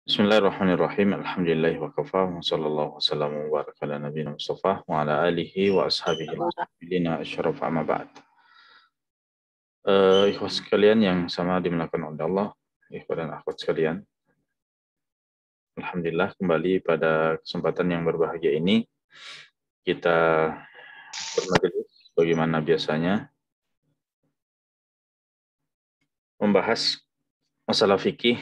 Bismillahirrahmanirrahim. Alhamdulillah wa kafa wa sallallahu wasallam wa baraka ala nabiyina Mustafa wa ala alihi wa ashabihi al-muslimina asyraf amma ba'd. Ikhwas sekalian yang sama dimuliakan oleh Allah, ikhwan dan akhwat sekalian. Alhamdulillah kembali pada kesempatan yang berbahagia ini kita bermajelis bagaimana biasanya membahas masalah fikih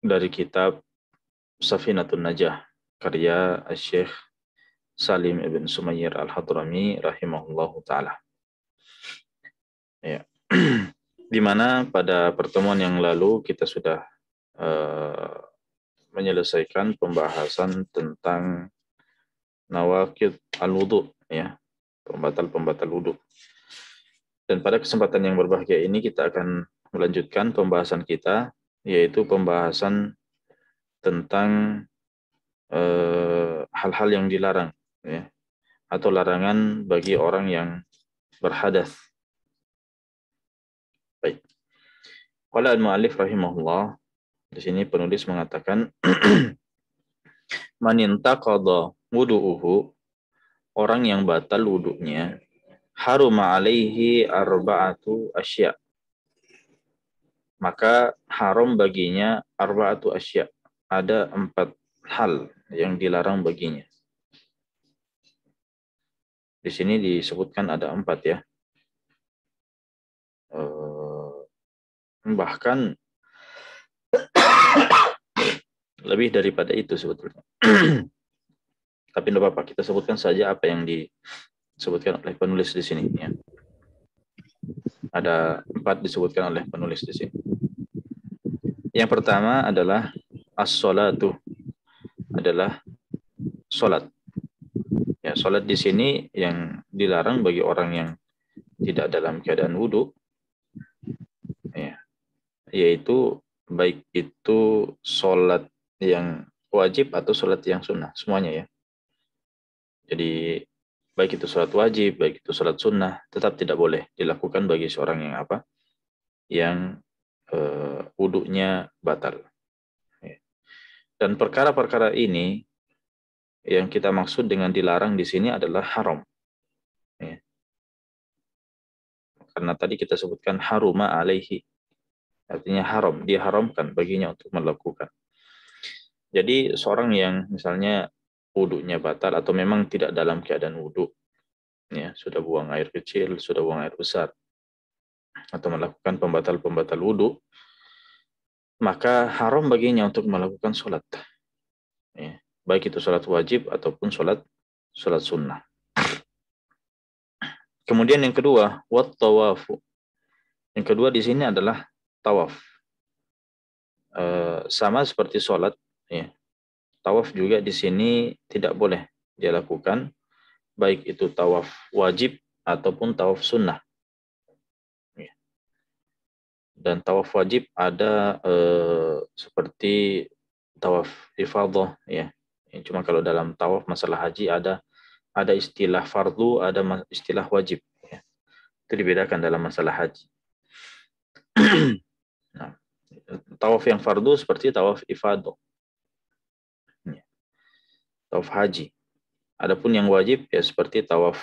dari kitab Safinatun Najah karya Syekh Salim ibn Sumayyir al-Hadrami rahimahullahu ta'ala. Ya. Di mana pada pertemuan yang lalu kita sudah menyelesaikan pembahasan tentang nawaqid al-wudu, ya, pembatal-pembatal wudu. Dan pada kesempatan yang berbahagia ini kita akan melanjutkan pembahasan kita, yaitu pembahasan tentang hal-hal yang dilarang, ya, atau larangan bagi orang yang berhadas. Baik. Qala al-mu'allif rahimahullah, di sini penulis mengatakan man intaqadha wudu'uhu, orang yang batal wudunya, haruma alaihi arba'atu asya, maka haram baginya arba'atu asya, ada 4 hal yang dilarang baginya. Di sini disebutkan ada 4, ya. Bahkan lebih daripada itu sebetulnya. Tapi tidak apa-apa, kita sebutkan saja apa yang disebutkan oleh penulis di sini, ya. Ada 4 disebutkan oleh penulis di sini. Yang pertama adalah as-sholatu, adalah sholat. Ya, sholat di sini yang dilarang bagi orang yang tidak dalam keadaan wudu, ya, yaitu baik itu sholat yang wajib atau sholat yang sunnah, semuanya, ya. Jadi baik itu sholat wajib, baik itu sholat sunnah, tetap tidak boleh dilakukan bagi seorang yang apa? Yang wudunya batal. Dan perkara-perkara ini yang kita maksud dengan dilarang di sini adalah haram. Ya. Karena tadi kita sebutkan haruma alaihi, artinya haram, diharamkan baginya untuk melakukan. Jadi seorang yang misalnya wudunya batal atau memang tidak dalam keadaan wudu, ya, sudah buang air kecil, sudah buang air besar, atau melakukan pembatal-pembatal wudu, maka haram baginya untuk melakukan sholat. Ya. Baik itu sholat wajib ataupun sholat sunnah. Kemudian yang kedua, wat tawafu. Yang kedua di sini adalah tawaf. Sama seperti sholat, ya. Tawaf juga di sini tidak boleh dia lakukan, baik itu tawaf wajib ataupun tawaf sunnah. Ya. Dan tawaf wajib ada seperti tawaf ifadah, ya. Cuma kalau dalam tawaf masalah haji ada istilah fardu, ada istilah wajib, ya. Itu dibedakan dalam masalah haji. Nah, tawaf yang fardu seperti tawaf ifadah, ya. Tawaf haji. Adapun yang wajib ya seperti tawaf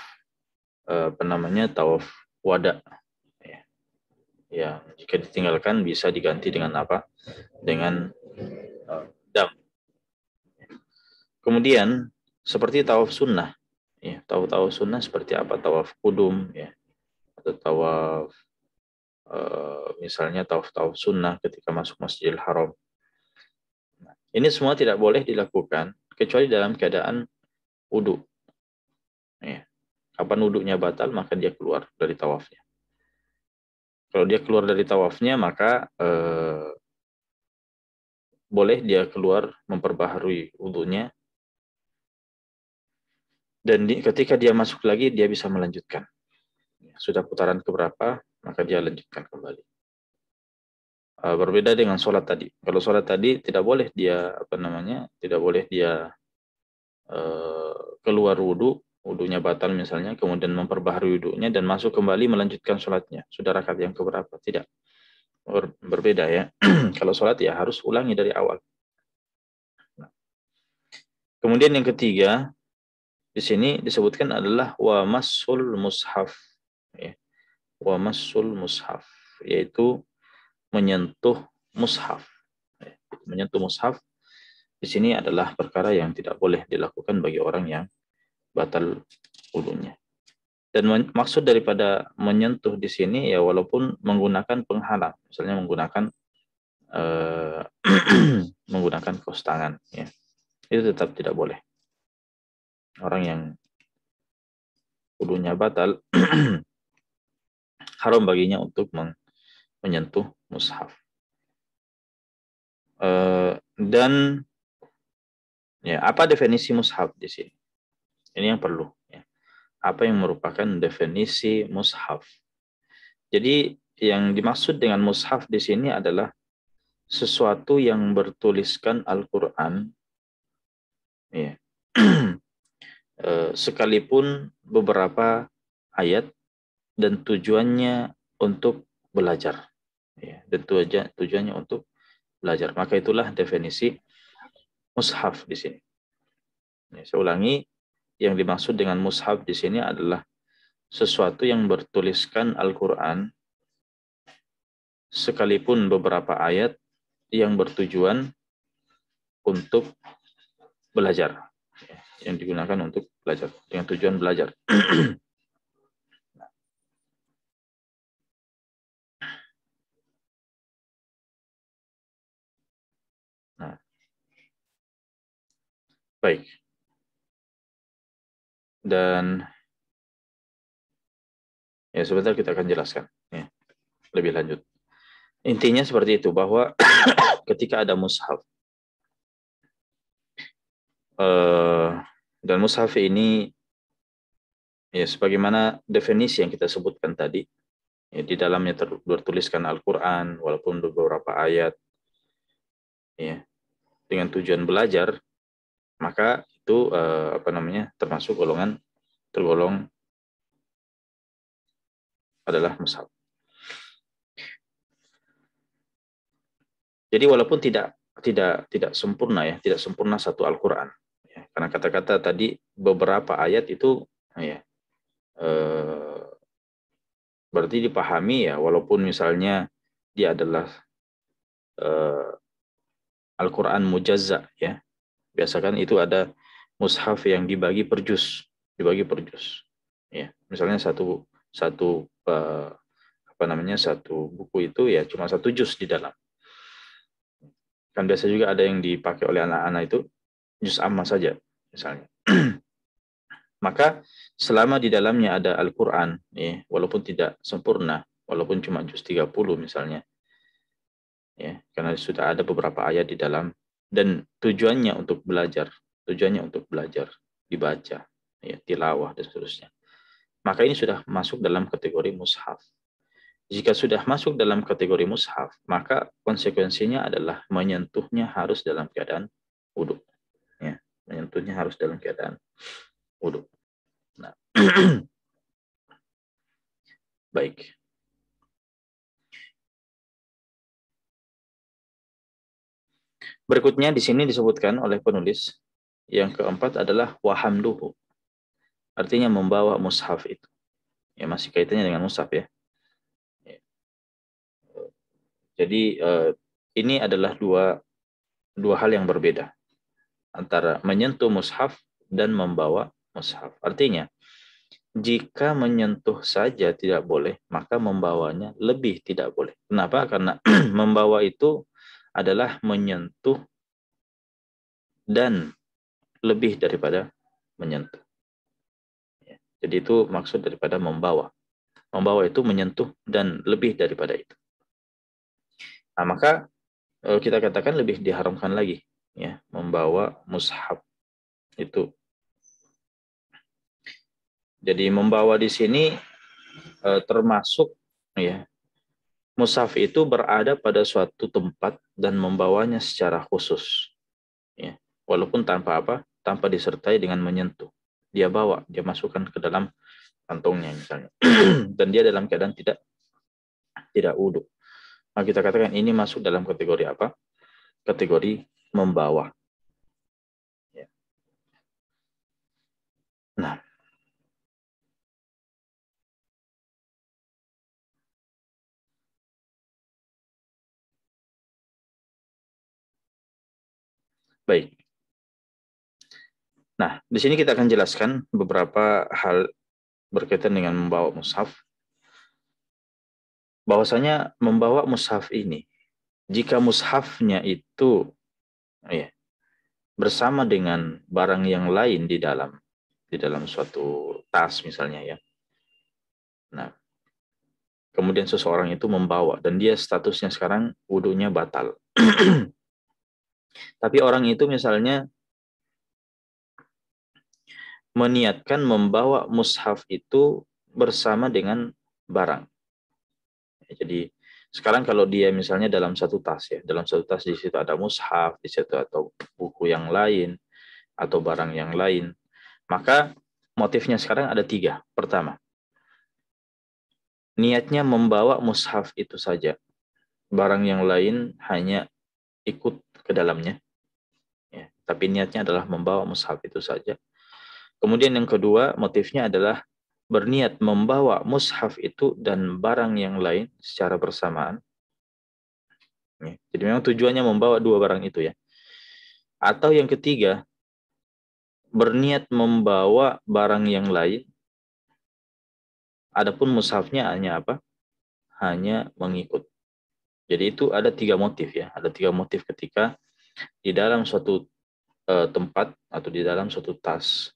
tawaf wada, ya. Ya, jika ditinggalkan bisa diganti dengan apa? Dengan dam. Kemudian seperti tawaf sunnah, ya. Tawaf sunnah seperti apa? Tawaf kudum, ya. Atau tawaf misalnya tawaf sunnah ketika masuk Masjidil Haram. Nah, ini semua tidak boleh dilakukan kecuali dalam keadaan wudu. Ya. Kapan wudunya batal maka dia keluar dari tawafnya. Kalau dia keluar dari tawafnya maka boleh dia keluar memperbaharui wudunya, dan ketika dia masuk lagi dia bisa melanjutkan. Sudah putaran keberapa maka dia lanjutkan kembali. Berbeda dengan sholat tadi. Kalau sholat tadi tidak boleh dia tidak boleh dia keluar wudunya batal misalnya, kemudian memperbaharui wudunya dan masuk kembali melanjutkan sholatnya. Sudah rakaat yang keberapa? Tidak. berbeda ya. Kalau sholat ya harus ulangi dari awal. Nah, kemudian yang ketiga di sini disebutkan adalah wa masul mushaf, ya. Wa masul mushaf, yaitu menyentuh mushaf. Ya. Menyentuh mushaf di sini adalah perkara yang tidak boleh dilakukan bagi orang yang batal wudunya. Dan maksud daripada menyentuh di sini ya walaupun menggunakan penghalang, misalnya menggunakan menggunakan kaos tangan, ya, itu tetap tidak boleh. Orang yang wudunya batal haram baginya untuk menyentuh mushaf. Dan ya apa definisi mushaf di sini? Ini yang perlu. Ya. Apa yang merupakan definisi mushaf? Jadi yang dimaksud dengan mushaf di sini adalah sesuatu yang bertuliskan Al-Quran, ya. Sekalipun beberapa ayat dan tujuannya untuk belajar, ya, dan tujuannya untuk belajar. Maka itulah definisi mushaf di sini. Ya, saya ulangi, yang dimaksud dengan mushaf di sini adalah sesuatu yang bertuliskan Al-Quran, sekalipun beberapa ayat yang bertujuan untuk belajar, ya, yang digunakan untuk belajar, dengan tujuan belajar. Nah, baik. Dan ya sebentar kita akan jelaskan, ya, lebih lanjut. Intinya seperti itu, bahwa ketika ada mushaf, dan mushaf ini ya sebagaimana definisi yang kita sebutkan tadi, ya, di dalamnya tertuliskan Al-Quran walaupun beberapa ayat, ya, dengan tujuan belajar, maka itu termasuk tergolong adalah mushaf. Jadi walaupun tidak sempurna, ya, tidak sempurna satu Al-Quran, ya, karena kata-kata tadi beberapa ayat itu, ya, berarti dipahami ya, walaupun misalnya dia adalah Al-Quran mujazza, ya, biasakan itu ada mushaf yang dibagi per juz, ya, misalnya satu satu satu buku itu ya cuma satu juz di dalam. Kan biasa juga ada yang dipakai oleh anak-anak itu juz amma saja misalnya. Maka selama di dalamnya ada Al-Quran, ya, walaupun tidak sempurna, walaupun cuma juz 30 misalnya, ya, karena sudah ada beberapa ayat di dalam dan tujuannya untuk belajar, dibaca, ya, tilawah dan seterusnya. Maka ini sudah masuk dalam kategori mushaf. Jika sudah masuk dalam kategori mushaf, maka konsekuensinya adalah menyentuhnya harus dalam keadaan wudhu. Ya, menyentuhnya harus dalam keadaan wudhu. Nah, baik. Berikutnya di sini disebutkan oleh penulis, yang keempat adalah wahamluhu. Artinya membawa mushaf itu. Ya, masih kaitannya dengan mushaf, ya. Jadi ini adalah dua hal yang berbeda antara menyentuh mushaf dan membawa mushaf. Artinya, jika menyentuh saja tidak boleh, maka membawanya lebih tidak boleh. Kenapa? Karena membawa itu adalah menyentuh dan lebih daripada menyentuh. Jadi itu maksud daripada membawa. Membawa itu menyentuh dan lebih daripada itu. Nah, maka kita katakan lebih diharamkan lagi, ya, membawa mushaf itu. Jadi membawa di sini termasuk, ya, mushaf itu berada pada suatu tempat dan membawanya secara khusus, ya, walaupun tanpa tanpa disertai dengan menyentuh. Dia bawa, dia masukkan ke dalam kantongnya misalnya, dan dia dalam keadaan tidak wudhu. Maka kita katakan ini masuk dalam kategori apa? Kategori membawa. Ya. Nah, baik. Nah, di sini kita akan jelaskan beberapa hal berkaitan dengan membawa mushaf. Bahwasanya membawa mushaf ini, jika mushafnya itu ya, bersama dengan barang yang lain di dalam suatu tas misalnya ya. Nah, kemudian seseorang itu membawa dan dia statusnya sekarang wudunya batal. Tapi orang itu misalnya meniatkan membawa mushaf itu bersama dengan barang. Jadi sekarang kalau dia misalnya dalam satu tas ya, dalam satu tas di situ ada mushaf, di situ atau buku yang lain atau barang yang lain, maka motifnya sekarang ada tiga. Pertama, niatnya membawa mushaf itu saja, barang yang lain hanya ikut ke dalamnya. Ya, tapi niatnya adalah membawa mushaf itu saja. Kemudian yang kedua, motifnya adalah berniat membawa mushaf itu dan barang yang lain secara bersamaan. Ya, jadi memang tujuannya membawa dua barang itu ya. Atau yang ketiga, berniat membawa barang yang lain, adapun mushafnya hanya apa? Hanya mengikut. Jadi itu ada tiga motif ya. Ada tiga motif ketika di dalam suatu tempat atau di dalam suatu tas.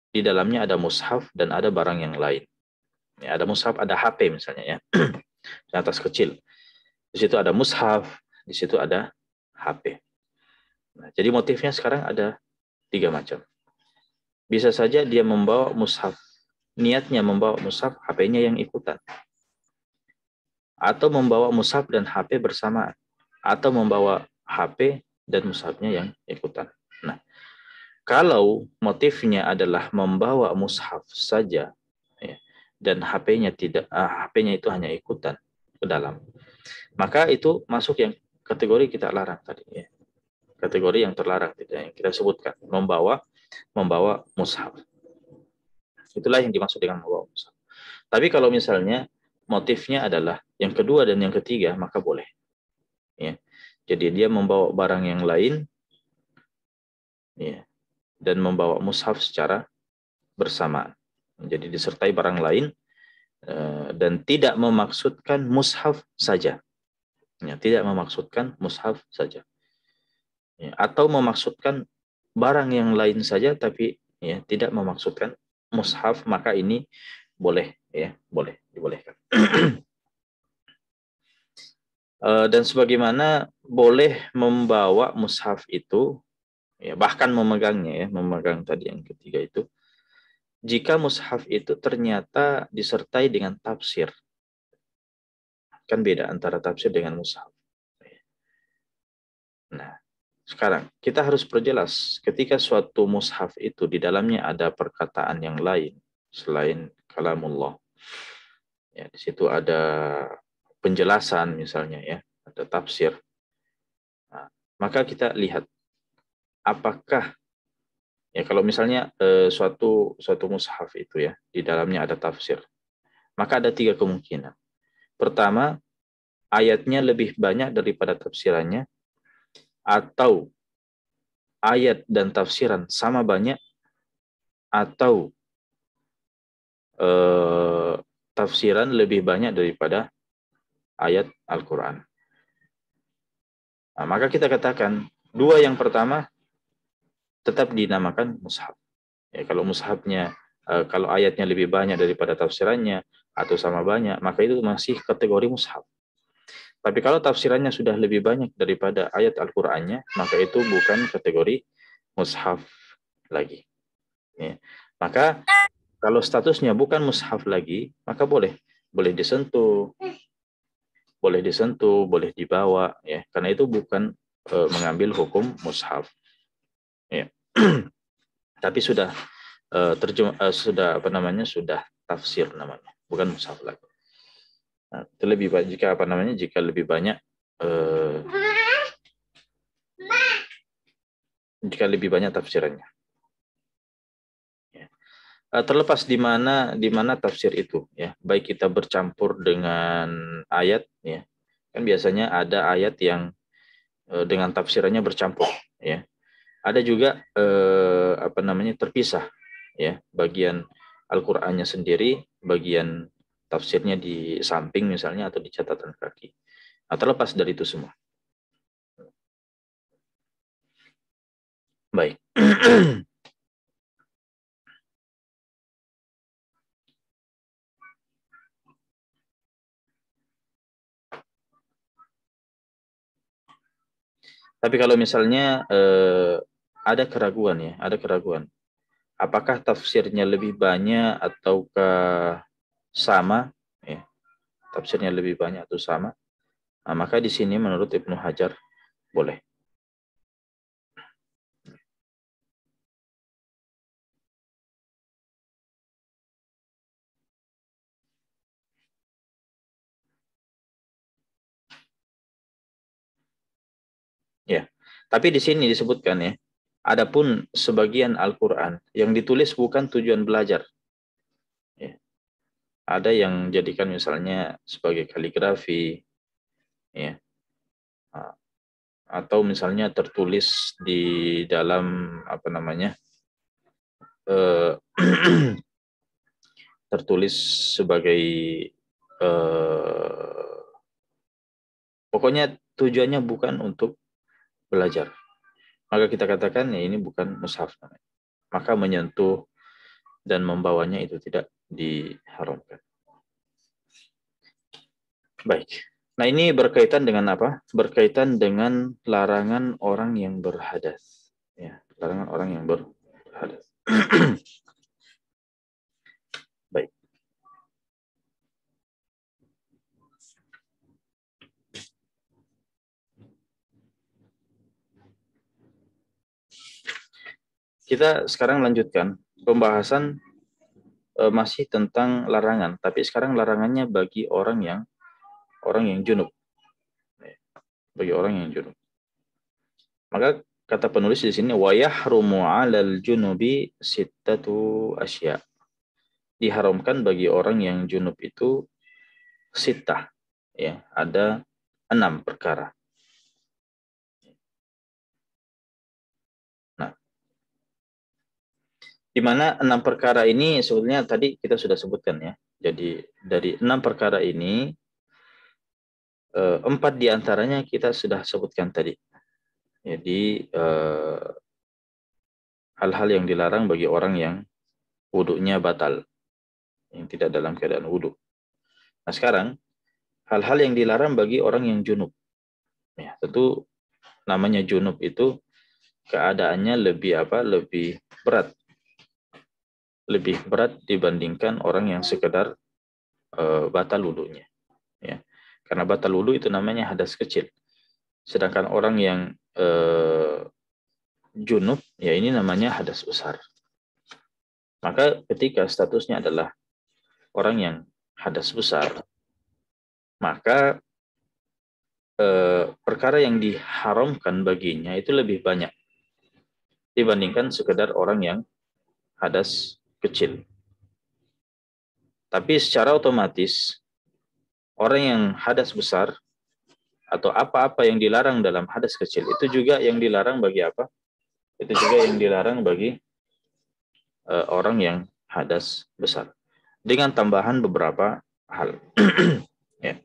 Di dalamnya ada mushaf dan ada barang yang lain. Ya, ada mushaf, ada HP misalnya ya. Di atas kecil. Di situ ada mushaf, di situ ada HP. Nah, jadi motifnya sekarang ada tiga macam. Bisa saja dia membawa mushaf. Niatnya membawa mushaf, HP-nya yang ikutan. Atau membawa mushaf dan HP bersamaan. Atau membawa HP dan mushafnya yang ikutan. Nah, kalau motifnya adalah membawa mushaf saja, ya, dan HP-nya tidak, HP-nya itu hanya ikutan ke dalam, maka itu masuk yang kategori kita larang tadi. Ya. Kategori yang terlarang tidak yang kita sebutkan, membawa mushaf. Itulah yang dimaksud dengan membawa mushaf. Tapi kalau misalnya motifnya adalah yang kedua dan yang ketiga, maka boleh. Ya. Jadi dia membawa barang yang lain, ya, dan membawa mushaf secara bersamaan. Jadi disertai barang lain dan tidak memaksudkan mushaf saja. Ya, tidak memaksudkan mushaf saja. Ya, atau memaksudkan barang yang lain saja tapi ya tidak memaksudkan mushaf, maka ini boleh ya, boleh dibolehkan. Dan sebagaimana boleh membawa mushaf itu ya, bahkan memegangnya ya, memegang tadi yang ketiga itu, jika mushaf itu ternyata disertai dengan tafsir. Kan beda antara tafsir dengan mushaf. Nah, sekarang kita harus perjelas ketika suatu mushaf itu di dalamnya ada perkataan yang lain selain kalamullah. Ya, di situ ada penjelasan misalnya ya, ada tafsir. Nah, maka kita lihat apakah ya kalau misalnya suatu mushaf itu ya di dalamnya ada tafsir, maka ada tiga kemungkinan. Pertama, ayatnya lebih banyak daripada tafsirannya, atau ayat dan tafsiran sama banyak, atau tafsiran lebih banyak daripada ayat Al-Quran. Nah, maka kita katakan dua yang pertama tetap dinamakan mushaf. Ya, kalau mushafnya, kalau ayatnya lebih banyak daripada tafsirannya atau sama banyak, maka itu masih kategori mushaf. Tapi kalau tafsirannya sudah lebih banyak daripada ayat Al-Qur'annya, maka itu bukan kategori mushaf lagi. Ya. Maka kalau statusnya bukan mushaf lagi, maka boleh disentuh, boleh dibawa, ya, karena itu bukan mengambil hukum mushaf. Ya. Tapi sudah sudah apa namanya, sudah tafsir namanya, bukan mushaf lagi. Nah, itu lebih banyak jika apa namanya jika lebih banyak eh, jika lebih banyak tafsirannya. Ya. Terlepas di mana tafsir itu, ya, baik kita bercampur dengan ayat, ya, kan biasanya ada ayat yang dengan tafsirannya bercampur, ya. Ada juga apa namanya terpisah, ya, bagian Al-Qur'annya sendiri, bagian tafsirnya di samping misalnya atau di catatan kaki. Nah, terlepas dari itu semua. Baik. Tapi kalau misalnya ada keraguan, ya, ada keraguan. Apakah tafsirnya lebih banyak ataukah sama? Ya, tafsirnya lebih banyak atau sama? Nah, maka di sini menurut Ibnu Hajar boleh. Ya. Tapi di sini disebutkan, ya, adapun sebagian Al-Qur'an yang ditulis bukan tujuan belajar, ya. Ada yang jadikan misalnya sebagai kaligrafi, ya. Atau misalnya tertulis di dalam apa namanya? eh, tertulis sebagai eh, pokoknya tujuannya bukan untuk belajar. Maka kita katakan ya ini bukan mushaf. Maka menyentuh dan membawanya itu tidak diharamkan. Baik. Nah, ini berkaitan dengan apa? Berkaitan dengan larangan orang yang berhadas. Ya, larangan orang yang berhadas. Baik. Kita sekarang lanjutkan pembahasan masih tentang larangan, tapi sekarang larangannya bagi orang yang junub. Bagi orang yang junub. Maka kata penulis di sini wa yahrumu 'alal junubi sittatu asya. Diharamkan bagi orang yang junub itu sittah, ya, ada 6 perkara. Nah, di mana 6 perkara ini sebetulnya tadi kita sudah sebutkan, ya. Jadi dari 6 perkara ini 4 diantaranya kita sudah sebutkan tadi. Jadi hal-hal yang dilarang bagi orang yang wudhunya batal, yang tidak dalam keadaan wudhu. Nah, sekarang hal-hal yang dilarang bagi orang yang junub. Ya, tentu namanya junub itu keadaannya lebih apa? Lebih berat. Lebih berat dibandingkan orang yang sekedar batal wudhunya. Ya. Karena batal wudhu itu namanya hadas kecil. Sedangkan orang yang junub, ya ini namanya hadas besar. Maka ketika statusnya adalah orang yang hadas besar, maka perkara yang diharamkan baginya itu lebih banyak dibandingkan sekedar orang yang hadas kecil. Tapi secara otomatis orang yang hadas besar atau apa-apa yang dilarang dalam hadas kecil itu juga yang dilarang bagi apa? Itu juga yang dilarang bagi orang yang hadas besar. Dengan tambahan beberapa hal. Ya.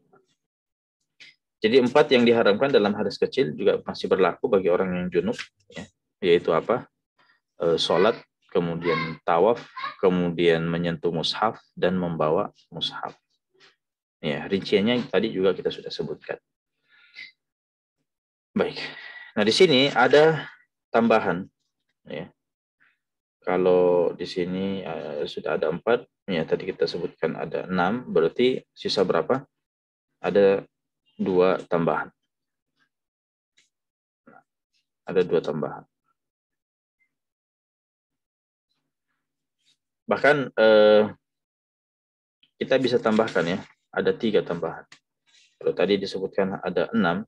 Jadi 4 yang diharamkan dalam hadas kecil juga masih berlaku bagi orang yang junub, ya. Yaitu apa? Sholat, kemudian tawaf, kemudian menyentuh mushaf dan membawa mushaf. Ya, rinciannya tadi juga kita sudah sebutkan. Baik. Nah, di sini ada tambahan, ya. Kalau di sini sudah ada 4, ya tadi kita sebutkan ada 6, berarti sisa berapa? Ada 2 tambahan. Ada 2 tambahan. Bahkan kita bisa tambahkan, ya. ada 3 tambahan. Kalau tadi disebutkan ada 6,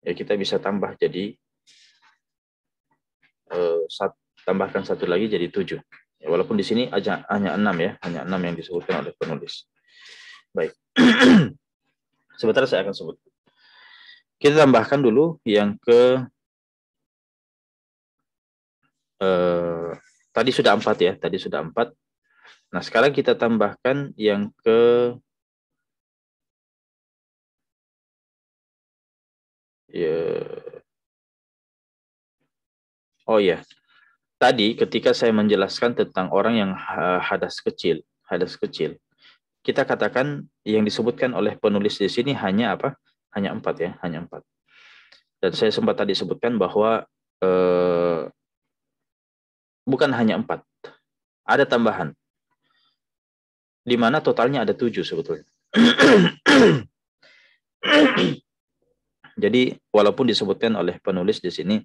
ya kita bisa tambah jadi tambahkan 1 lagi jadi 7. Ya, walaupun di sini hanya 6 ya, hanya 6 yang disebutkan oleh penulis. Baik. Sebentar saya akan sebut. Kita tambahkan dulu yang ke tadi sudah 4 ya, tadi sudah 4. Nah, sekarang kita tambahkan yang ke oh ya, tadi ketika saya menjelaskan tentang orang yang hadas kecil, kita katakan yang disebutkan oleh penulis di sini hanya apa? Hanya 4 ya, hanya 4. Dan saya sempat tadi sebutkan bahwa bukan hanya 4, ada tambahan, di mana totalnya ada 7 sebetulnya. Jadi walaupun disebutkan oleh penulis di sini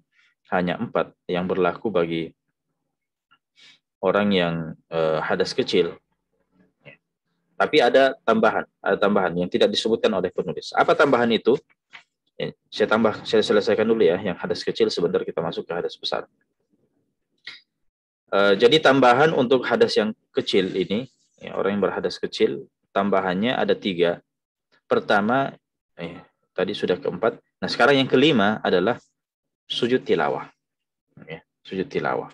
hanya 4 yang berlaku bagi orang yang hadas kecil, tapi ada tambahan yang tidak disebutkan oleh penulis. Apa tambahan itu? Saya selesaikan dulu ya, yang hadas kecil, sebentar kita masuk ke hadas besar. Jadi tambahan untuk hadas yang kecil ini, ya, orang yang berhadas kecil, tambahannya ada 3. Pertama, tadi sudah keempat. Nah, sekarang yang kelima adalah sujud tilawah. Ya, sujud tilawah.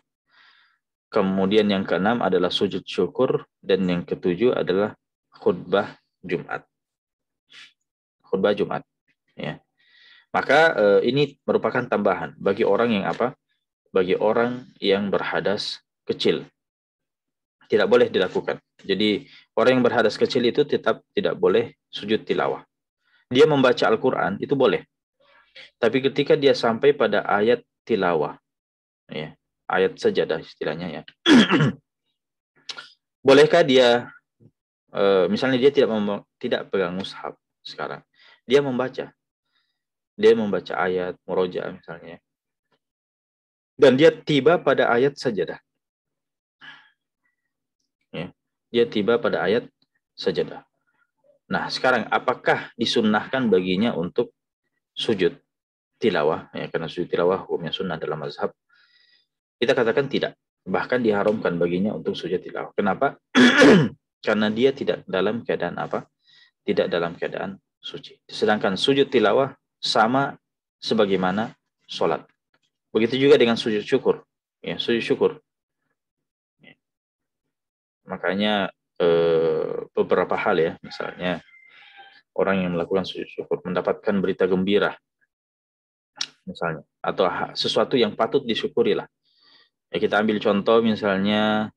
Kemudian yang keenam adalah sujud syukur, dan yang ketujuh adalah khutbah Jumat. Khutbah Jumat. Ya. Maka ini merupakan tambahan bagi orang yang apa? Bagi orang yang berhadas kecil. Tidak boleh dilakukan. Jadi orang yang berhadas kecil itu tetap tidak boleh sujud tilawah. Dia membaca Al-Quran itu boleh. Tapi ketika dia sampai pada ayat tilawah, ya, ayat sajadah istilahnya ya, bolehkah dia, misalnya dia tidak pegang mushaf sekarang, dia membaca ayat murojaah misalnya, dan dia tiba pada ayat sajadah, ya, dia tiba pada ayat sajadah. Nah, sekarang apakah disunnahkan baginya untuk sujud tilawah? Ya, karena sujud tilawah hukumnya sunnah dalam mazhab. Kita katakan tidak. Bahkan diharamkan baginya untuk sujud tilawah. Kenapa? Karena dia tidak dalam keadaan apa? Tidak dalam keadaan suci. Sedangkan sujud tilawah sama sebagaimana sholat. Begitu juga dengan sujud syukur. Ya, sujud syukur. Ya. Makanya beberapa hal ya, misalnya orang yang melakukan sujud syukur mendapatkan berita gembira, misalnya, atau sesuatu yang patut disyukuri lah. Ya, kita ambil contoh misalnya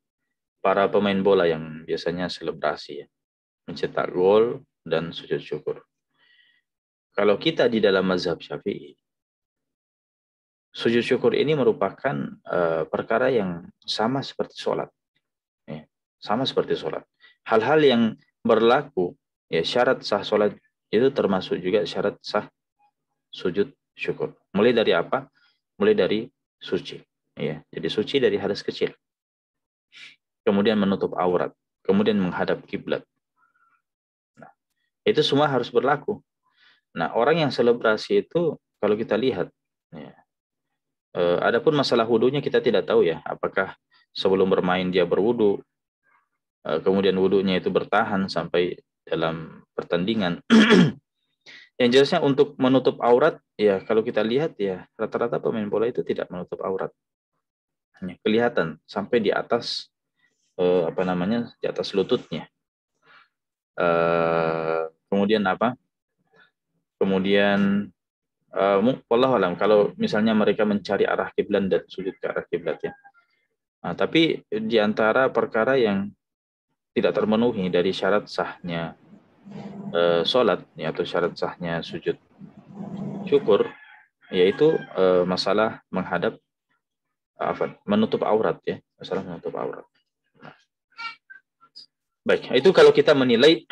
para pemain bola yang biasanya selebrasi ya, mencetak gol dan sujud syukur. Kalau kita di dalam mazhab Syafi'i, sujud syukur ini merupakan perkara yang sama seperti sholat. Ya, sama seperti sholat. Hal-hal yang berlaku, ya, syarat sah sholat itu termasuk juga syarat sah sujud syukur. Mulai dari apa? Mulai dari suci. Ya, jadi suci dari hadas kecil. Kemudian menutup aurat. Kemudian menghadap kiblat. Nah, itu semua harus berlaku. Nah, orang yang selebrasi itu, kalau kita lihat, ya, adapun masalah wudunya kita tidak tahu ya, apakah sebelum bermain dia berwudu, kemudian wudunya itu bertahan sampai dalam pertandingan. Yang jelasnya untuk menutup aurat, ya kalau kita lihat ya rata-rata pemain bola itu tidak menutup aurat, hanya kelihatan sampai di atas di atas lututnya. Kemudian apa? Kemudian wallahu alam, kalau misalnya mereka mencari arah kiblat dan sujud ke arah kiblat ya. Nah, tapi di antara perkara yang tidak termenuhi dari syarat sahnya sholat ya, atau syarat sahnya sujud syukur, yaitu masalah menghadap menutup aurat ya, masalah menutup aurat. Nah, baik, itu kalau kita menilai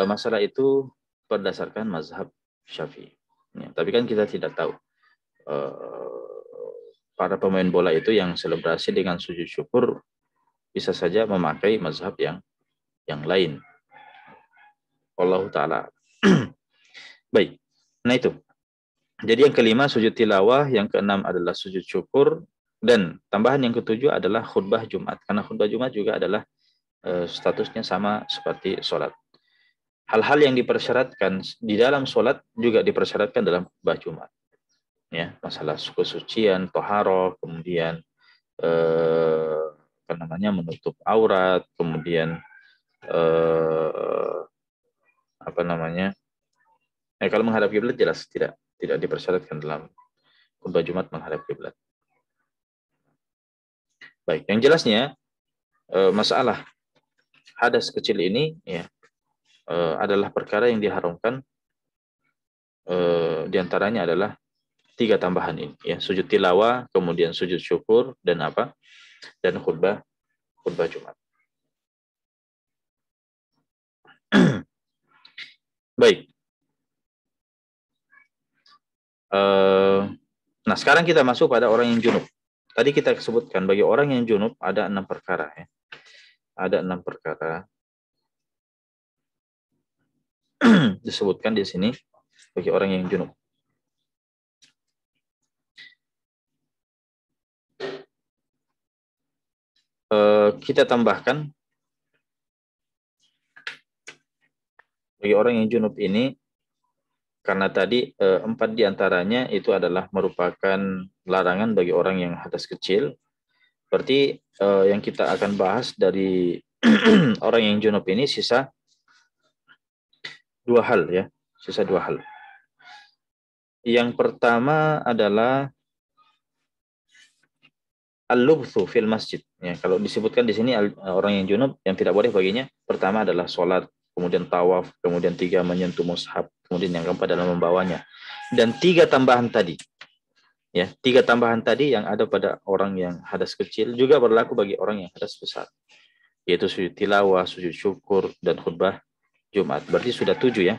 masalah itu berdasarkan mazhab Syafi'i. Ya, tapi kan kita tidak tahu para pemain bola itu yang selebrasi dengan sujud syukur bisa saja memakai mazhab yang lain. Wallahu taala. Baik. Nah itu. Jadi yang kelima sujud tilawah, yang keenam adalah sujud syukur, dan tambahan yang ketujuh adalah khutbah Jumat. Karena khutbah Jumat juga adalah statusnya sama seperti sholat. Hal-hal yang dipersyaratkan di dalam sholat juga dipersyaratkan dalam khutbah Jumat. Ya, masalah kesucian, toharoh, kemudian apa namanya menutup aurat, kemudian apa namanya kalau menghadap kiblat jelas tidak dipersyaratkan dalam khutbah Jumat menghadap kiblat. Baik, yang jelasnya masalah hadas kecil ini ya adalah perkara yang diharamkan, diantaranya adalah 3 tambahan ini ya, sujud tilawah, kemudian sujud syukur, dan apa, dan khutbah Jumat. Baik. Nah sekarang kita masuk pada orang yang junub. Tadi kita sebutkan bagi orang yang junub ada 6 perkara ya. Ada 6 perkara disebutkan di sini bagi orang yang junub. Kita tambahkan bagi orang yang junub ini, karena tadi 4 diantaranya itu adalah merupakan larangan bagi orang yang hadas kecil. Berarti yang kita akan bahas dari orang yang junub ini sisa 2 hal ya, sisa 2 hal. Yang pertama adalah al-lubthu fil masjid. Ya, kalau disebutkan di sini orang yang junub yang tidak boleh baginya, pertama adalah sholat, kemudian tawaf, kemudian 3 menyentuh mushaf, kemudian yang keempat adalah membawanya. Dan 3 tambahan tadi, ya 3 tambahan tadi yang ada pada orang yang hadas kecil juga berlaku bagi orang yang hadas besar, yaitu sujud tilawah, sujud syukur, dan khutbah Jumat. Berarti sudah 7 ya,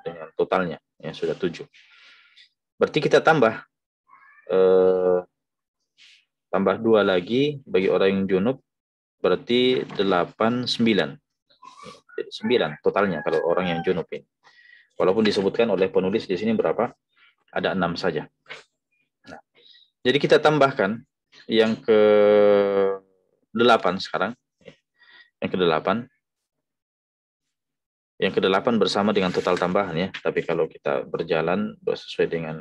dengan totalnya ya sudah 7. Berarti kita tambah 2 lagi bagi orang yang junub, berarti 8, 9. 9 totalnya kalau orang yang junub ini. Walaupun disebutkan oleh penulis di sini berapa? Ada 6 saja. Nah, jadi kita tambahkan yang ke-8 sekarang. Yang ke-8. Yang ke-8 bersama dengan total tambahan ya. Tapi kalau kita berjalan sesuai dengan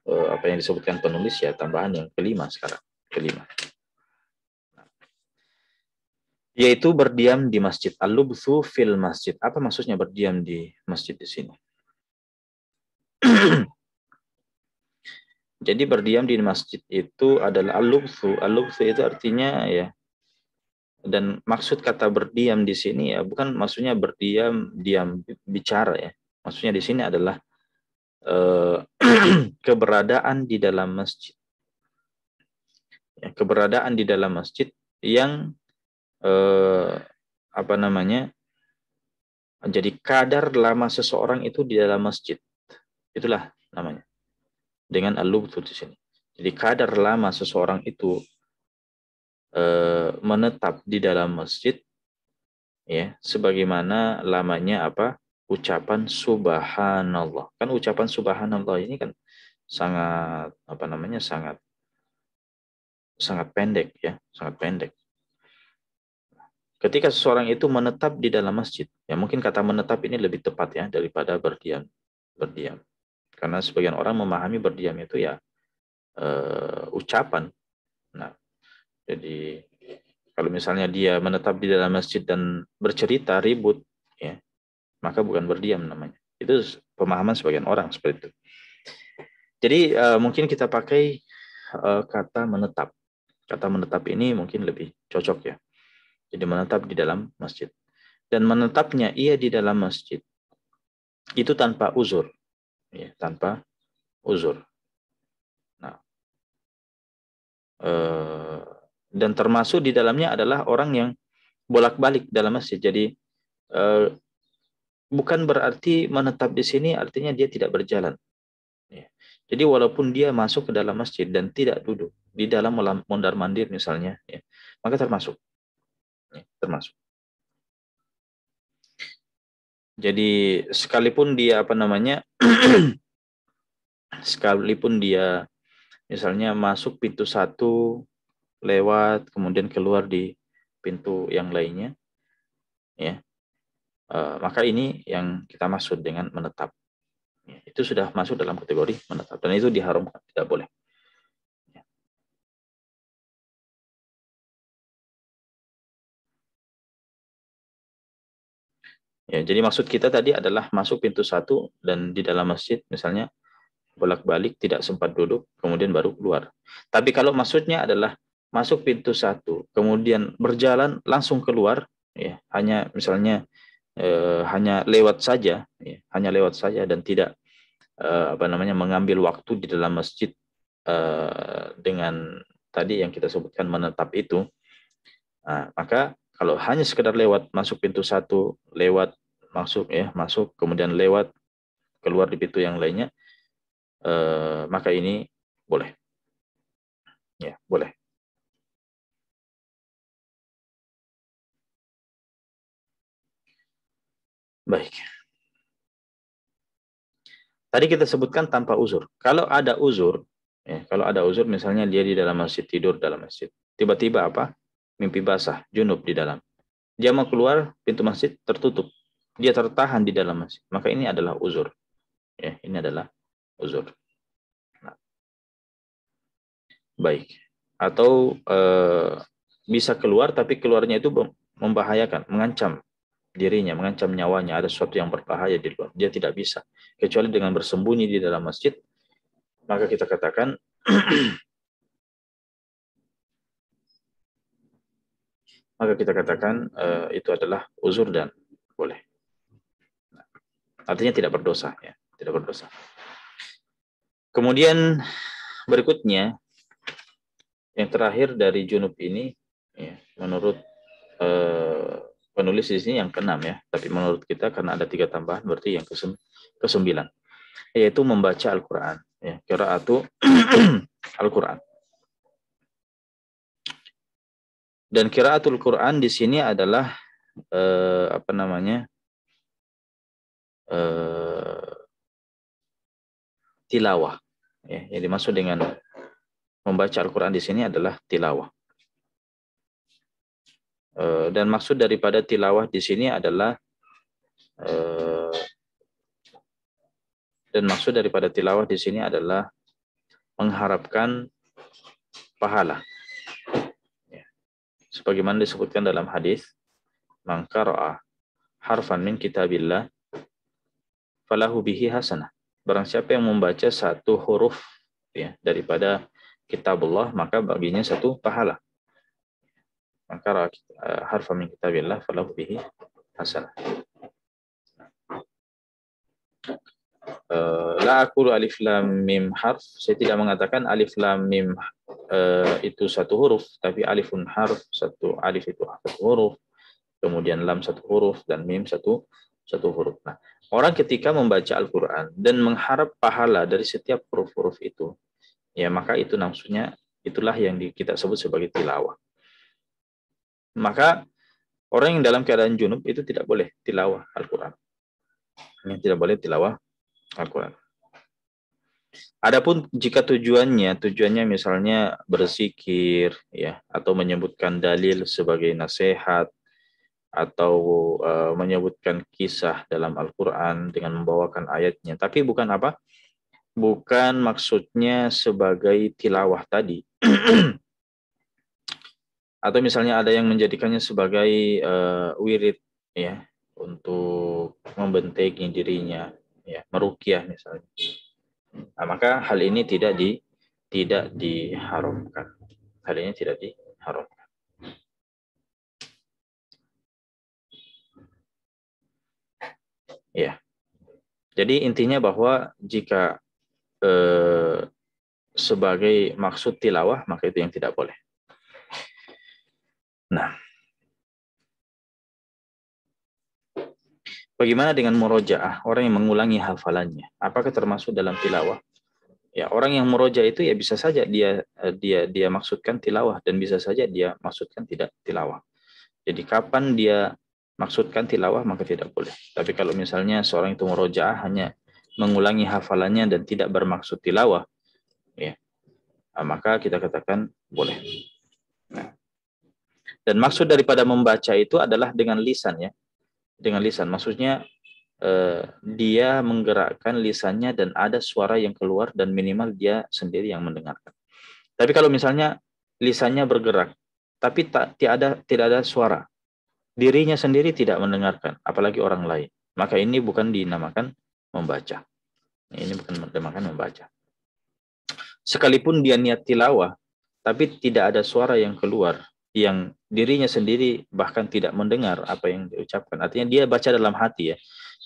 apa yang disebutkan penulis ya, tambahan yang ke-5 sekarang. Ke-5. Yaitu berdiam di masjid. Al-lubthu fil masjid. Apa maksudnya berdiam di masjid di sini? Jadi berdiam di masjid itu adalah al-lubthu. Al-lubthu itu artinya ya, dan maksud kata berdiam di sini ya bukan maksudnya berdiam diam bicara ya. Maksudnya di sini adalah keberadaan di dalam masjid. Ya, keberadaan di dalam masjid yang apa namanya? Jadi kadar lama seseorang itu di dalam masjid. Itulah namanya. Dengan al-lubthu di sini. Jadi kadar lama seseorang itu menetap di dalam masjid ya, sebagaimana lamanya apa? Ucapan subhanallah. Kan ucapan subhanallah ini kan sangat apa namanya? sangat pendek ya, sangat pendek. Ketika seseorang itu menetap di dalam masjid, ya mungkin kata menetap ini lebih tepat ya daripada berdiam. Berdiam. Karena sebagian orang memahami berdiam itu ya ucapan. Nah, jadi kalau misalnya dia menetap di dalam masjid dan bercerita ribut, ya maka bukan berdiam namanya. Itu pemahaman sebagian orang seperti itu. Jadi mungkin kita pakai kata menetap. Kata menetap ini mungkin lebih cocok ya. Jadi menetap di dalam masjid. Dan menetapnya ia di dalam masjid itu tanpa uzur, ya, tanpa uzur. Nah, dan termasuk di dalamnya adalah orang yang bolak-balik dalam masjid. Jadi bukan berarti menetap di sini artinya dia tidak berjalan. Ya. Jadi walaupun dia masuk ke dalam masjid dan tidak duduk di dalam mondar-mandir misalnya, ya, maka termasuk. Ya, termasuk. Jadi sekalipun dia apa namanya, sekalipun dia misalnya masuk pintu satu lewat kemudian keluar di pintu yang lainnya, ya, maka ini yang kita maksud dengan menetap. Ya, itu sudah masuk dalam kategori menetap dan itu diharamkan, tidak boleh. Ya, jadi maksud kita tadi adalah masuk pintu satu dan di dalam masjid misalnya bolak-balik tidak sempat duduk, kemudian baru keluar. Tapi kalau maksudnya adalah masuk pintu satu, kemudian berjalan langsung keluar, ya, hanya misalnya hanya lewat saja, ya, hanya lewat saja dan tidak apa namanya mengambil waktu di dalam masjid dengan tadi yang kita sebutkan menetap itu, maka kalau hanya sekedar lewat masuk pintu satu, lewat masuk ya masuk kemudian lewat keluar di pintu yang lainnya, maka ini boleh, ya boleh. Baik. Tadi kita sebutkan tanpa uzur. Kalau ada uzur, ya, kalau ada uzur, misalnya dia di dalam masjid, tidur dalam masjid, tiba-tiba apa? Mimpi basah, junub di dalam. Dia mau keluar, pintu masjid tertutup. Dia tertahan di dalam masjid. Maka ini adalah uzur. Ya, ini adalah uzur. Nah, baik. Atau bisa keluar, tapi keluarnya itu membahayakan, mengancam dirinya, mengancam nyawanya, ada sesuatu yang berbahaya di luar. Dia tidak bisa. Kecuali dengan bersembunyi di dalam masjid, maka kita katakan itu adalah uzur dan boleh. Artinya tidak berdosa, ya, tidak berdosa. Kemudian berikutnya yang terakhir dari junub ini, ya, menurut penulis di sini yang keenam ya, tapi menurut kita karena ada 3 tambahan berarti yang kesembilan, yaitu membaca Al-Quran, ya, qiraatul Al-Quran. Dan qiraatul Quran di sini adalah apa namanya tilawah. Ya, yang dimaksud dengan membaca Al-Quran di sini adalah tilawah. Dan maksud daripada tilawah di sini adalah mengharapkan pahala. Ya. Sebagaimana disebutkan dalam hadis, "Man qara'a harfan min kitabillah falahu bihi hasanah." Barang siapa yang membaca satu huruf, ya, daripada kitabullah, maka baginya satu pahala. Maka harfa min kitabillah falahu bihi hasanah. La aqulu alif lam mim harf, saya tidak mengatakan alif lam mim itu satu huruf, tapi alifun harf, satu alif itu satu huruf, kemudian lam satu huruf dan mim satu huruf. Nah, orang ketika membaca Al-Qur'an dan mengharap pahala dari setiap huruf-huruf itu, ya maka itu maksudnya itulah yang kita sebut sebagai tilawah. Maka orang yang dalam keadaan junub itu tidak boleh tilawah Al-Quran. Tidak boleh tilawah Al-Quran. Adapun jika tujuannya misalnya berzikir, ya, atau menyebutkan dalil sebagai nasihat, atau menyebutkan kisah dalam Al-Quran dengan membawakan ayatnya, tapi bukan apa? Bukan maksudnya sebagai tilawah tadi. Atau misalnya ada yang menjadikannya sebagai wirid, ya, untuk membentengi dirinya, ya, meruqyah misalnya. Nah, maka hal ini tidak diharamkan. Hal ini tidak diharamkan. Ya. Jadi intinya bahwa jika sebagai maksud tilawah, maka itu yang tidak boleh. Nah, bagaimana dengan murojaah, orang yang mengulangi hafalannya? Apakah termasuk dalam tilawah? Ya, orang yang muroja itu ya bisa saja dia maksudkan tilawah dan bisa saja dia maksudkan tidak tilawah. Jadi kapan dia maksudkan tilawah maka tidak boleh. Tapi kalau misalnya seorang itu murojaah hanya mengulangi hafalannya dan tidak bermaksud tilawah, ya, maka kita katakan boleh. Nah, dan maksud daripada membaca itu adalah dengan lisan, ya, dengan lisan. Maksudnya dia menggerakkan lisannya dan ada suara yang keluar dan minimal dia sendiri yang mendengarkan. Tapi kalau misalnya lisannya bergerak, tapi tidak ada suara, dirinya sendiri tidak mendengarkan, apalagi orang lain, maka ini bukan dinamakan membaca. Ini bukan dinamakan membaca. Sekalipun dia niat tilawah, tapi tidak ada suara yang keluar, yang dirinya sendiri bahkan tidak mendengar apa yang diucapkan. Artinya dia baca dalam hati, ya.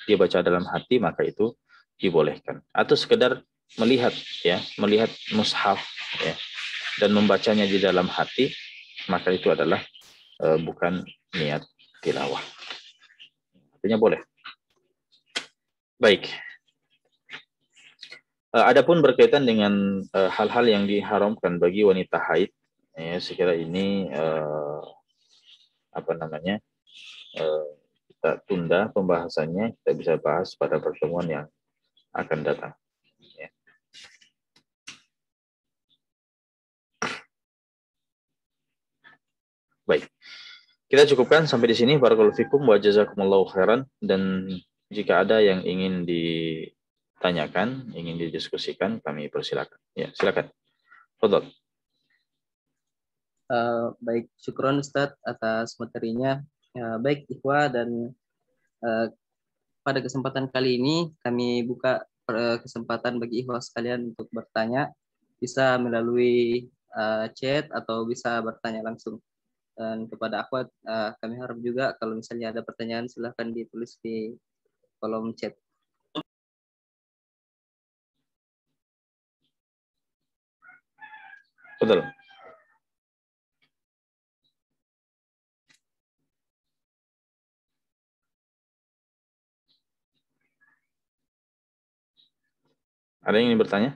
Dia baca dalam hati, maka itu dibolehkan. Atau sekedar melihat, ya, melihat mushaf, ya, dan membacanya di dalam hati, maka itu adalah bukan niat tilawah. Artinya boleh. Baik. Adapun berkaitan dengan hal-hal yang diharamkan bagi wanita haid, ya, sekira ini kita tunda pembahasannya, kita bisa bahas pada pertemuan yang akan datang. Ya. Baik, kita cukupkan sampai di sini. Barakallahu fikum wa jazakumullahu khairan. Dan jika ada yang ingin ditanyakan, ingin didiskusikan, kami persilakan. Ya, silakan. Fadhol. Baik, syukron Ustadz atas materinya. Baik, Ikhwa, dan pada kesempatan kali ini kami buka kesempatan bagi Ikhwa sekalian untuk bertanya, bisa melalui chat atau bisa bertanya langsung. Dan kepada akhwat, kami harap juga kalau misalnya ada pertanyaan silahkan ditulis di kolom chat. Betul. Ada yang ingin bertanya?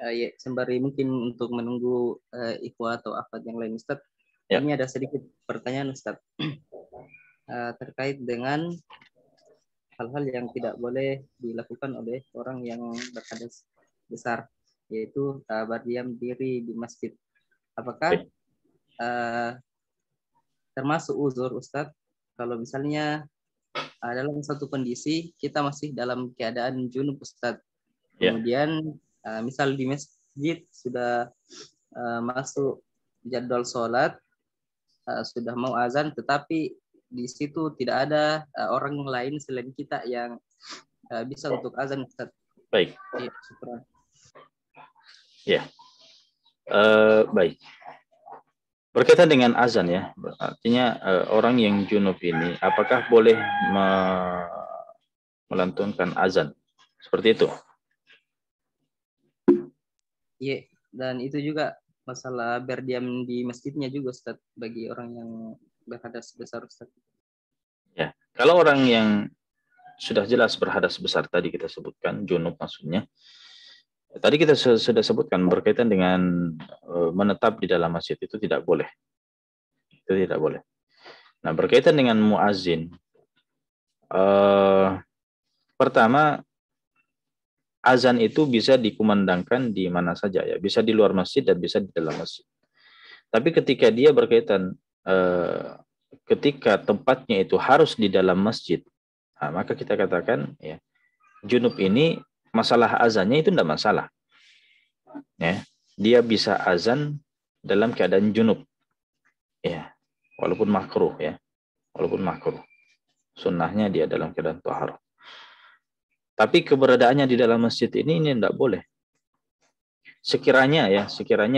Ya, sembari mungkin untuk menunggu Ikhwa atau akhwat yang lain, Ustadz. Ya. Ini ada sedikit pertanyaan, Ustadz. Terkait dengan hal-hal yang tidak boleh dilakukan oleh orang yang berhadas besar, yaitu berdiam diri di masjid. Apakah termasuk uzur, Ustadz, kalau misalnya dalam satu kondisi kita masih dalam keadaan junub, Ustadz, kemudian misal di masjid sudah masuk jadwal sholat, sudah mau azan, tetapi di situ tidak ada orang lain selain kita yang bisa untuk azan, Ustaz. Baik. Ya, syukur. Ya. Baik. Berkaitan dengan azan, ya, artinya orang yang junub ini apakah boleh melantunkan azan seperti itu? Iya, dan itu juga masalah berdiam di masjidnya juga, Ustaz, bagi orang yang berhadas besar, Ustaz. Ya, kalau orang yang sudah jelas berhadas besar tadi kita sebutkan, junub maksudnya, tadi kita sudah sebutkan berkaitan dengan menetap di dalam masjid itu tidak boleh. Itu tidak boleh. Nah, berkaitan dengan muazin, pertama, azan itu bisa dikumandangkan di mana saja, ya, bisa di luar masjid dan bisa di dalam masjid. Tapi ketika dia berkaitan, ketika tempatnya itu harus di dalam masjid, nah, maka kita katakan, ya, junub ini masalah azannya itu tidak masalah. Ya, dia bisa azan dalam keadaan junub, ya, walaupun makruh, ya, walaupun makruh. Sunnahnya dia dalam keadaan taharah. Tapi keberadaannya di dalam masjid ini tidak boleh. Sekiranya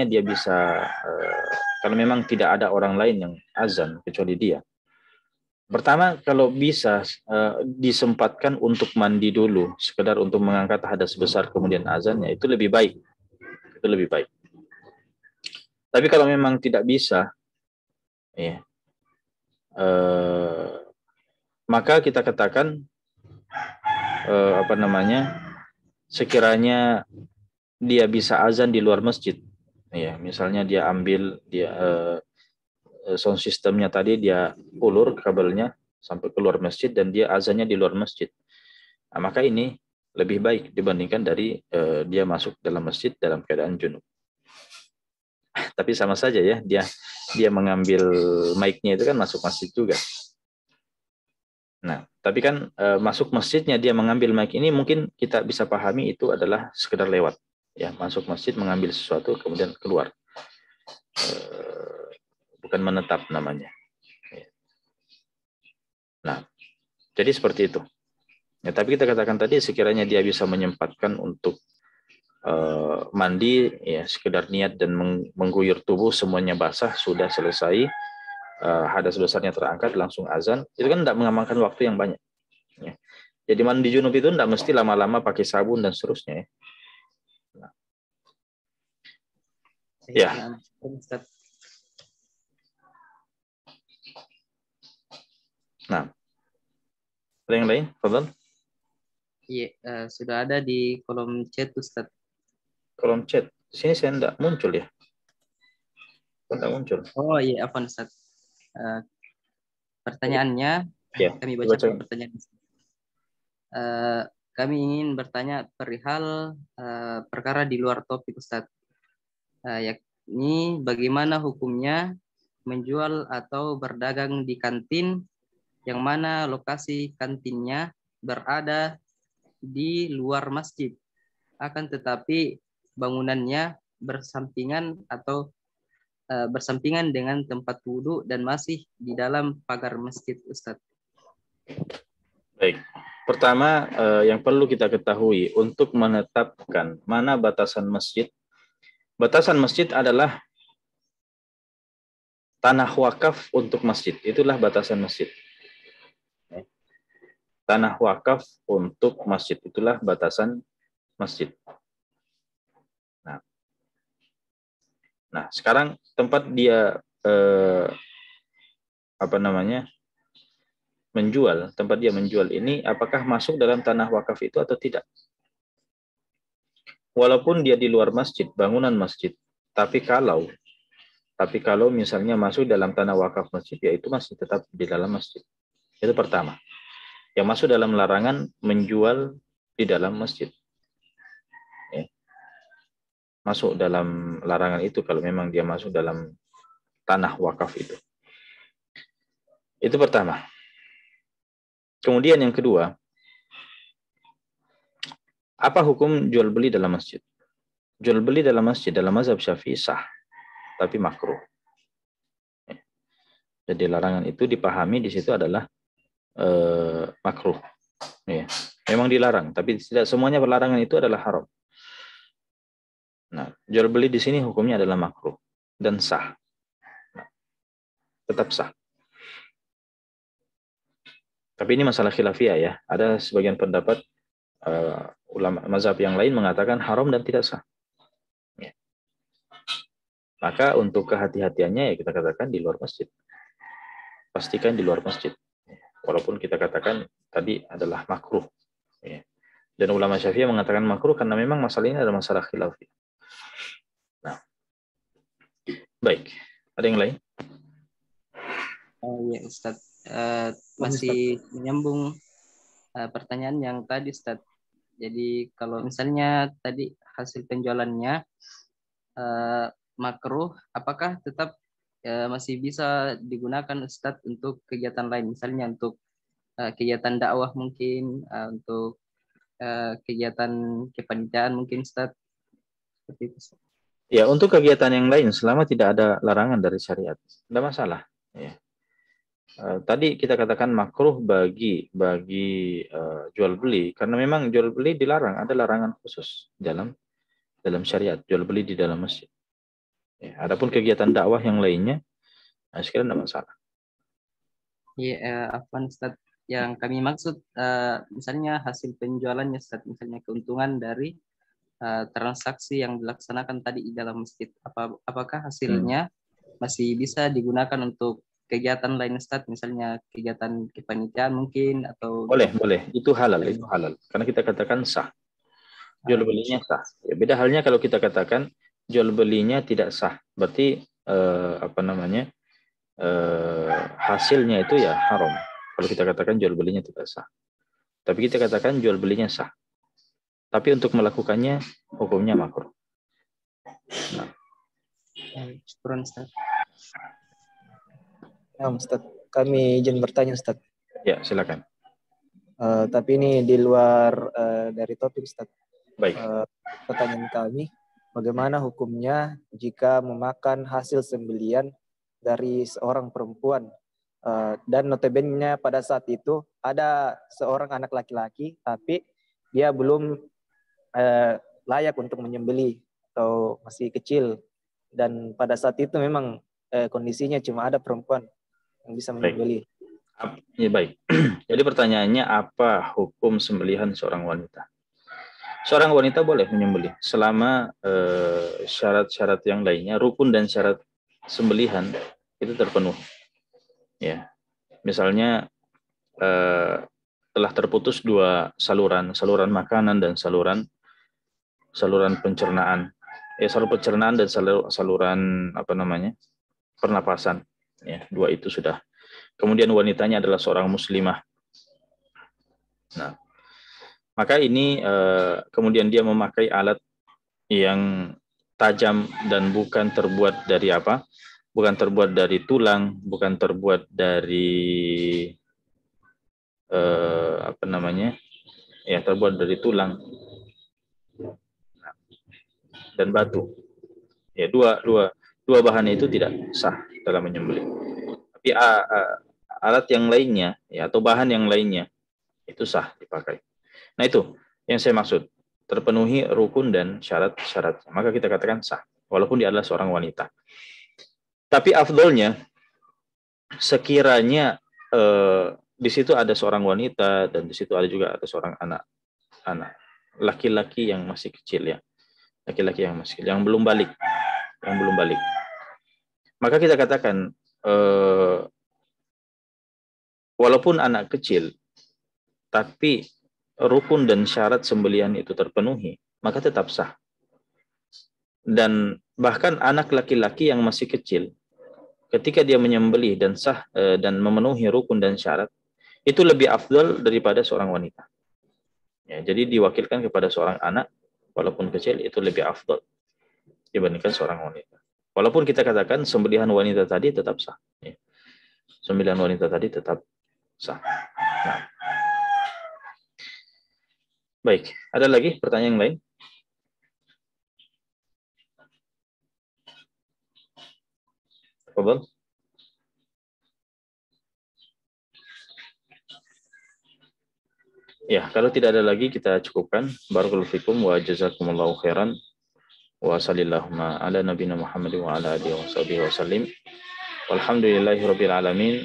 dia bisa, kalau memang tidak ada orang lain yang azan kecuali dia. Pertama, kalau bisa disempatkan untuk mandi dulu, sekedar untuk mengangkat hadas besar kemudian azannya, itu lebih baik. Itu lebih baik. Tapi kalau memang tidak bisa, ya, maka kita katakan sekiranya dia bisa azan di luar masjid, ya, misalnya dia sound systemnya tadi dia ulur kabelnya sampai keluar masjid dan dia azannya di luar masjid. Nah, maka ini lebih baik dibandingkan dari dia masuk dalam masjid dalam keadaan junub. Tapi sama saja ya, dia mengambil mic-nya itu kan masuk masjid juga. Nah, tapi kan masuk masjidnya dia mengambil mic ini mungkin kita bisa pahami itu adalah sekedar lewat. Ya, masuk masjid mengambil sesuatu kemudian keluar. Bukan menetap namanya. Nah, jadi seperti itu. Ya, tapi kita katakan tadi sekiranya dia bisa menyempatkan untuk mandi, ya sekedar niat dan mengguyur tubuh semuanya basah sudah selesai, hadas besarnya terangkat langsung azan, itu kan tidak mengamalkan waktu yang banyak. Ya. Jadi mandi junub itu tidak mesti lama-lama pakai sabun dan seterusnya. Ya. Nah, ada yang lain, Fadal? Iya, sudah ada di kolom chat Ustaz. Kolom chat. Di sini saya tidak muncul ya. Tidak muncul. Oh iya, apa Ustaz? Pertanyaannya, ya, kami bacakan pertanyaan. Kami ingin bertanya perihal perkara di luar topik Ustaz. Yakni bagaimana hukumnya menjual atau berdagang di kantin yang mana lokasi kantinnya berada di luar masjid, akan tetapi bangunannya bersampingan atau bersampingan dengan tempat wudhu dan masih di dalam pagar masjid, Ustaz. Baik. Pertama, yang perlu kita ketahui untuk menetapkan mana batasan masjid. Batasan masjid adalah tanah wakaf untuk masjid. Itulah batasan masjid. Tanah wakaf untuk masjid. Itulah batasan masjid. Nah, sekarang tempat dia menjual, tempat dia menjual ini apakah masuk dalam tanah wakaf itu atau tidak? Walaupun dia di luar masjid, bangunan masjid, tapi kalau misalnya masuk dalam tanah wakaf masjid, ya itu masih tetap di dalam masjid. Itu pertama. Yang masuk dalam larangan menjual di dalam masjid. Ya. Masuk dalam larangan itu kalau memang dia masuk dalam tanah wakaf itu. Itu pertama. Kemudian yang kedua, apa hukum jual beli dalam masjid? Jual beli dalam masjid dalam mazhab Syafi'i sah, tapi makruh. Jadi larangan itu dipahami di situ adalah makruh. Ya. Memang dilarang, tapi tidak semuanya larangan itu adalah haram. Nah, jual beli di sini hukumnya adalah makruh dan sah. Nah, tetap sah. Tapi ini masalah khilafiyah ya. Ada sebagian pendapat ulama mazhab yang lain mengatakan haram dan tidak sah. Ya. Maka untuk kehati-hatiannya ya kita katakan di luar masjid. Pastikan di luar masjid. Walaupun kita katakan tadi adalah makruh. Ya. Dan ulama Syafi'iyah mengatakan makruh karena memang masalah ini adalah masalah khilafiyah. Nah, baik. Ada yang lain? Ya Ustaz, masih menyambung pertanyaan yang tadi Ustaz. Jadi kalau misalnya tadi hasil penjualannya makruh, apakah tetap masih bisa digunakan Ustaz untuk kegiatan lain, misalnya untuk kegiatan dakwah mungkin, untuk kegiatan kepanitiaan mungkin Ustaz, seperti itu Ustaz. Ya, untuk kegiatan yang lain selama tidak ada larangan dari syariat, tidak masalah. Ya. Tadi kita katakan makruh bagi jual beli karena memang jual beli dilarang, ada larangan khusus dalam syariat jual beli di dalam masjid. Ya, adapun kegiatan dakwah yang lainnya, sekiranya tidak masalah. Iya, apa Ustaz? Yang kami maksud misalnya hasil penjualannya Ustaz, misalnya keuntungan dari transaksi yang dilaksanakan tadi di dalam masjid, apakah hasilnya masih bisa digunakan untuk kegiatan lain Ustaz, misalnya kegiatan kepanitiaan mungkin atau boleh itu halal karena kita katakan sah, jual belinya sah. Ya, beda halnya kalau kita katakan jual belinya tidak sah, berarti hasilnya itu ya haram. Kalau kita katakan jual belinya tidak sah. Tapi kita katakan jual belinya sah. Tapi untuk melakukannya hukumnya makruh. Nah. Syukran, Ustaz. Ya, Ustaz, kami izin bertanya, Ustaz. Ya, silakan. Tapi ini di luar dari topik, Ustaz. Baik. Pertanyaan kami, bagaimana hukumnya jika memakan hasil sembelian dari seorang perempuan dan notabene pada saat itu ada seorang anak laki-laki tapi dia belum layak untuk menyembelih atau masih kecil, dan pada saat itu memang kondisinya cuma ada perempuan yang bisa menyembelih. Ya, baik. Jadi pertanyaannya, apa hukum sembelihan seorang wanita? Seorang wanita boleh menyembelih selama syarat-syarat yang lainnya, rukun dan syarat sembelihan itu terpenuhi. Ya, misalnya telah terputus dua saluran makanan dan saluran pencernaan. Saluran pencernaan dan saluran pernapasan. Ya, dua itu sudah. Kemudian wanitanya adalah seorang muslimah. Nah, maka ini kemudian dia memakai alat yang tajam dan bukan terbuat dari apa? Bukan terbuat dari tulang, bukan terbuat dari terbuat dari tulang dan batu. Ya, dua bahan itu tidak sah dalam menyembelih. Tapi alat yang lainnya, ya, atau bahan yang lainnya itu sah dipakai. Nah, itu yang saya maksud, terpenuhi rukun dan syarat-syaratnya, maka kita katakan sah, walaupun dia adalah seorang wanita. Tapi afdolnya, sekiranya di situ ada seorang wanita dan di situ ada juga seorang anak laki-laki yang masih kecil, ya, laki-laki yang masih kecil, yang belum balik, maka kita katakan walaupun anak kecil, tapi rukun dan syarat sembelihan itu terpenuhi, maka tetap sah. Dan bahkan anak laki-laki yang masih kecil, ketika dia menyembelih dan sah dan memenuhi rukun dan syarat, itu lebih afdal daripada seorang wanita. Ya, jadi diwakilkan kepada seorang anak, walaupun kecil, itu lebih afdal dibandingkan seorang wanita. Walaupun kita katakan sembelihan wanita tadi tetap sah. Ya. Sembelihan wanita tadi tetap sah. Nah. Baik, ada lagi pertanyaan yang lain? Fadhal. Ya, kalau tidak ada lagi kita cukupkan. Barakallahu fikum wa jazakumullahu khairan. Wa sallallahu ala nabiyina Muhammad wa ala alihi wa sahbihi wasallim. Walhamdulillahirabbil alamin.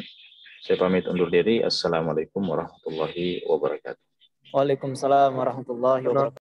Saya pamit undur diri. Assalamualaikum warahmatullahi wabarakatuh. Waalaikumsalam warahmatullahi wabarakatuh.